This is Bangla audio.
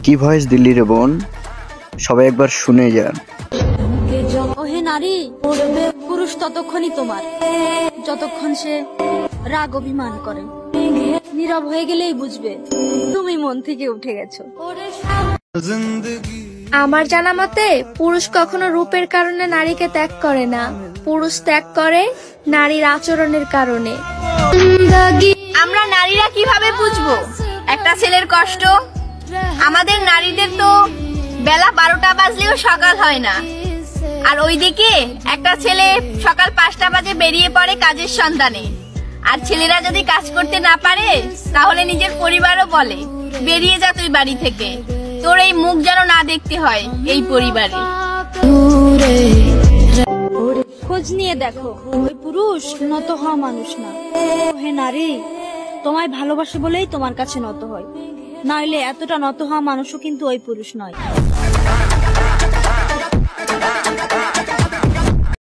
কি ভয়েস দিল্লি রে বোন, সবাই একবার শুনে যান। ওহে নারী, পুরুষ ততক্ষণই তোমার যতক্ষণ সে রাগ অভিমান করে। নীরব হয়ে গেলেই বুঝবে তুমি মন থেকে উঠে গেছো। আমার জানা মতে পুরুষ কখনো রূপের কারণে নারীকে ত্যাগ করে না, পুরুষ ত্যাগ করে নারীর আচরণের কারণে। আমরা নারীরা কিভাবে বুঝবো একটা ছেলের কষ্ট? আমাদের নারীদের তো বেলা 12টা বাজলেও সকাল হয় না, আর ওইদিকে একটা ছেলে সকাল 5টা বাজে বেরিয়ে পড়ে কাজের সন্ধানে। আর ছেলেরা যদি কাজ করতে না পারে তাহলে নিজের পরিবারও বলে বেরিয়ে যা তুই বাড়ি থেকে, তোর এই মুখ যেন না দেখতে হয় এই পরিবারে। খোঁজ নিয়ে দেখো, ওই পুরুষ নত হওয়া মানুষ না। হে নারী, তোমায় ভালোবাসে বলেই তোমার কাছে নত হয়, নইলে এতটা নত হওয়া মানুষও কিন্তু ওই পুরুষ নয়।